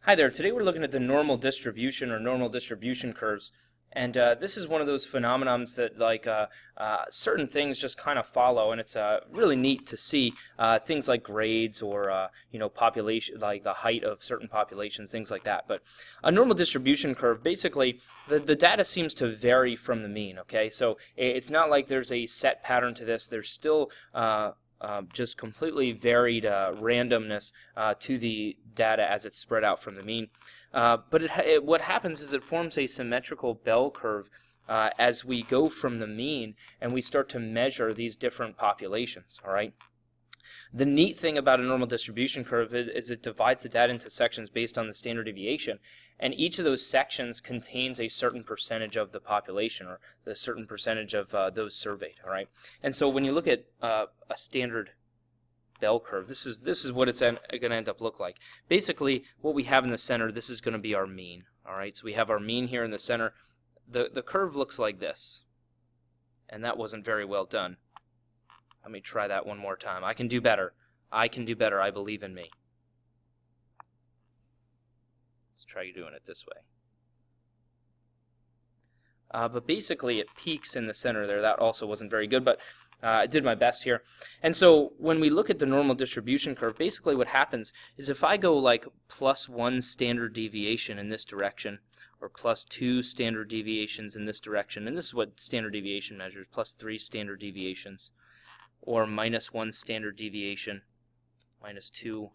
Hi there, today we're looking at the normal distribution or normal distribution curves, and this is one of those phenomenons that certain things just kind of follow, and it's really neat to see things like grades or population, like the height of certain populations, things like that. But a normal distribution curve, basically the data seems to vary from the mean, okay? So it's not like there's a set pattern to this. There's still just completely varied randomness to the data as it's spread out from the mean. But what happens is it forms a symmetrical bell curve as we go from the mean and we start to measure these different populations, all right? The neat thing about a normal distribution curve is it divides the data into sections based on the standard deviation, and each of those sections contains a certain percentage of the population or a certain percentage of those surveyed, all right? And so when you look at a standard bell curve, this is what it's going to end up look like. Basically, what we have in the center, this is going to be our mean, all right? So we have our mean here in the center. The curve looks like this, and that wasn't very well done. Let me try that one more time. I can do better. I can do better. I believe in me. Let's try doing it this way. But basically, it peaks in the center there. That also wasn't very good, but I did my best here. And so when we look at the normal distribution curve, basically what happens is if I go like +1 standard deviation in this direction, or +2 standard deviations in this direction, and this is what standard deviation measures, +3 standard deviations, or -1 standard deviation, -2.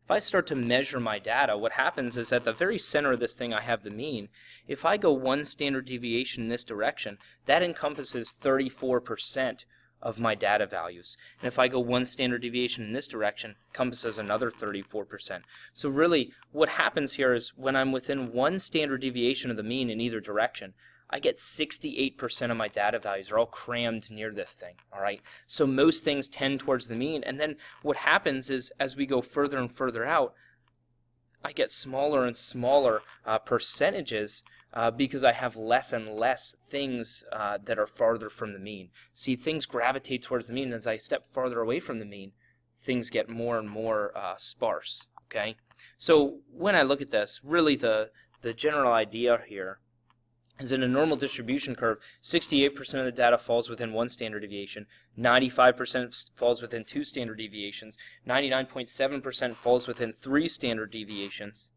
If I start to measure my data, what happens is at the very center of this thing I have the mean. If I go 1 standard deviation in this direction, that encompasses 34% of my data values. And if I go 1 standard deviation in this direction, it encompasses another 34%. So really what happens here is when I'm within 1 standard deviation of the mean in either direction, I get 68% of my data values are all crammed near this thing, all right? So most things tend towards the mean, and then what happens is as we go further and further out, I get smaller and smaller percentages because I have less and less things that are farther from the mean. See, things gravitate towards the mean, and as I step farther away from the mean, things get more and more sparse, okay? So when I look at this, really the general idea here is in a normal distribution curve, 68% of the data falls within 1 standard deviation, 95% falls within 2 standard deviations, 99.7% falls within 3 standard deviations,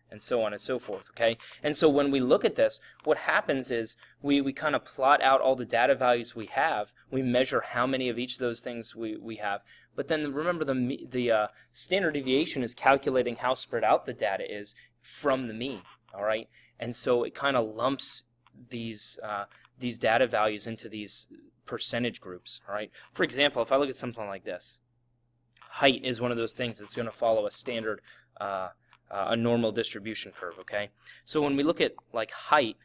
and so on and so forth, okay? And so when we look at this, what happens is we kind of plot out all the data values we have, we measure how many of each of those things we have, but then remember the standard deviation is calculating how spread out the data is from the mean, all right? And so it kind of lumps these data values into these percentage groups, all right? For example, if I look at something like this, height is one of those things that's going to follow a standard, a normal distribution curve, okay? So when we look at like height,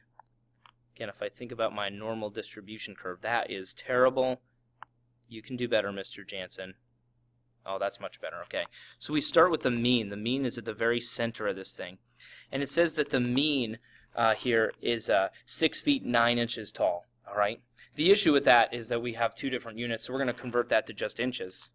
again, if I think about my normal distribution curve, that is terrible. You can do better, Mr. Jansen. Oh, that's much better, okay. So we start with the mean. The mean is at the very center of this thing. And it says that the mean here is 6 feet 9 inches tall, all right? The issue with that is that we have 2 different units, so we're going to convert that to just inches.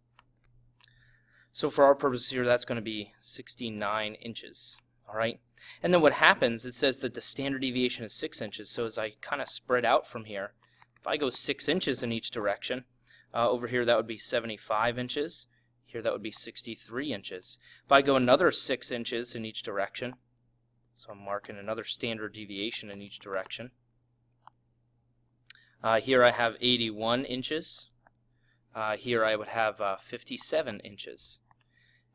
So for our purposes here, that's going to be 69 inches, all right? And then what happens, it says that the standard deviation is 6 inches, so as I kind of spread out from here, if I go 6 inches in each direction, over here that would be 75 inches. Here that would be 63 inches. If I go another 6 inches in each direction, so I'm marking another standard deviation in each direction. Here I have 81 inches. Here I would have 57 inches.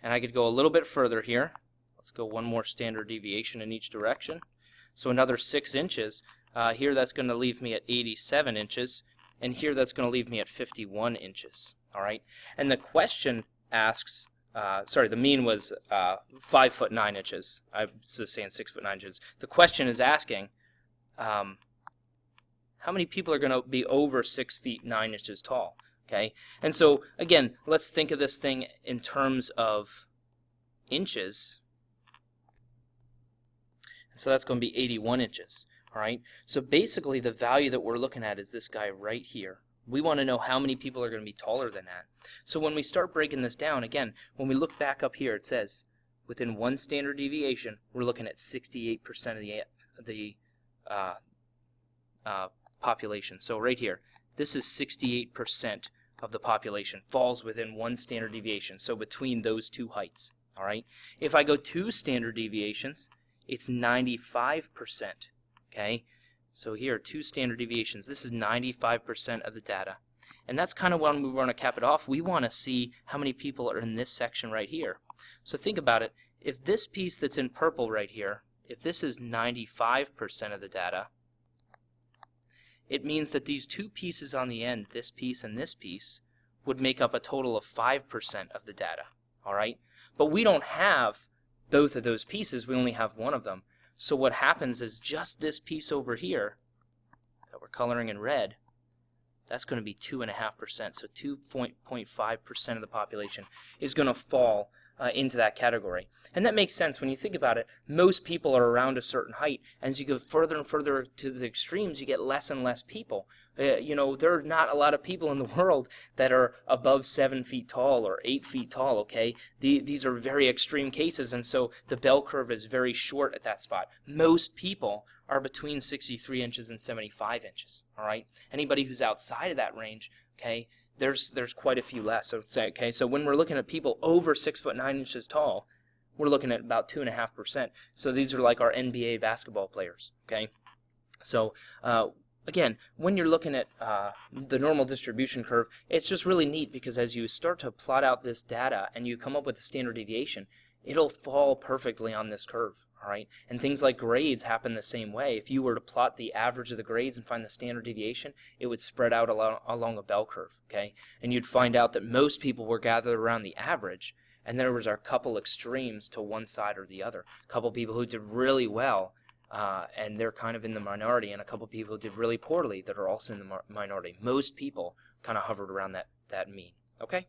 And I could go a little bit further here. Let's go one more standard deviation in each direction. So another 6 inches. Here that's going to leave me at 87 inches. And here that's going to leave me at 51 inches. All right. And the question asks, the mean was 5 foot 9 inches. I was saying 6 foot 9 inches. The question is asking, how many people are going to be over 6 feet 9 inches tall? Okay, and so again, let's think of this thing in terms of inches. So that's going to be 81 inches. All right. So basically, the value that we're looking at is this guy right here. We want to know how many people are going to be taller than that. So when we start breaking this down, again, when we look back up here, it says within 1 standard deviation, we're looking at 68% of the population. So right here, this is 68% of the population falls within 1 standard deviation, so between those two heights. All right. If I go 2 standard deviations, it's 95%. Okay. So here, 2 standard deviations. This is 95% of the data. And that's kind of when we want to cap it off. We want to see how many people are in this section right here. So think about it. If this piece that's in purple right here, if this is 95% of the data, it means that these 2 pieces on the end, this piece and this piece, would make up a total of 5% of the data. All right? But we don't have both of those pieces. We only have one of them. So what happens is just this piece over here that we're coloring in red, that's going to be 2.5%. So 2.5% of the population is going to fall into that category. And that makes sense when you think about it. Most people are around a certain height. And as you go further and further to the extremes, you get less and less people. You know, there are not a lot of people in the world that are above 7 feet tall or 8 feet tall, okay? These are very extreme cases, and so the bell curve is very short at that spot. Most people are between 63 inches and 75 inches, all right? Anybody who's outside of that range, okay, there's quite a few less. Okay, so when we're looking at people over 6'9" tall, we're looking at about 2.5%. So these are like our NBA basketball players. Okay, so again, when you're looking at the normal distribution curve, it's just really neat because as you start to plot out this data and you come up with a standard deviation, it'll fall perfectly on this curve. All right, and things like grades happen the same way. If you were to plot the average of the grades and find the standard deviation, it would spread out along a bell curve, okay? And you'd find out that most people were gathered around the average, and there was a couple extremes to one side or the other. A couple people who did really well, and they're kind of in the minority, and a couple people who did really poorly that are also in the minority. Most people kind of hovered around that mean, okay?